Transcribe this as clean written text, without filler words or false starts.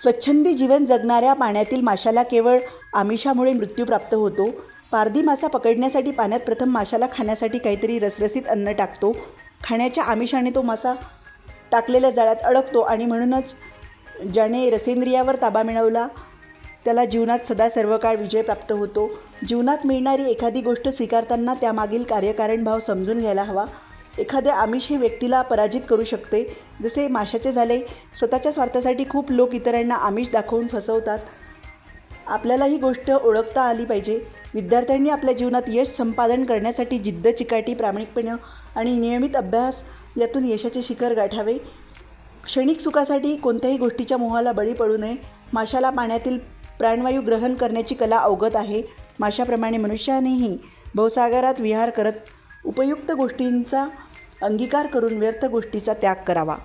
स्वच्छंदी जीवन जगणाऱ्या पाण्यातील माशाला केवळ आमिषामुळे मृत्यू प्राप्त होतो. पारधी मासा पकडण्यासाठी पाण्यात प्रथम माशाला खाण्यासाठी काहीतरी रसरशीत अन्न टाकतो. खाण्याच्या आमिषाने तो मासा टाकलेल्या जाळ्यात अडकतो आणि म्हणूनच ज्याने रसेंद्रियावर ताबा मिळवला त्याला जीवनात सदा सर्व काळ विजय प्राप्त होतो. जीवनात मिळणारी एखादी गोष्ट स्वीकारताना त्यामागील कार्यकारण भाव समजून घ्यायला हवा. एखादे आमिष हे व्यक्तीला पराजित करू शकते. जसे माशाचे झाले. स्वतःच्या स्वार्थासाठी खूप लोक इतरांना आमिष दाखवून फसवतात. आपल्याला ही गोष्ट ओळखता आली पाहिजे. विद्यार्थ्यांनी आपल्या जीवनात यश संपादन करण्यासाठी जिद्द, चिकाटी, प्रामाणिकपणे आणि नियमित अभ्यास यातून यशाचे शिखर गाठावे. क्षणिक सुखासाठी कोणत्याही गोष्टीच्या मोहाला बळी पडू नये. माशाला पाण्यातील प्राणवायू ग्रहण करण्याची कला अवगत आहे. माशाप्रमाणे मनुष्यानेही भवसागरात विहार करत उपयुक्त गोष्टींचा अंगीकार करून व्यर्थ गोष्टीचा त्याग करावा.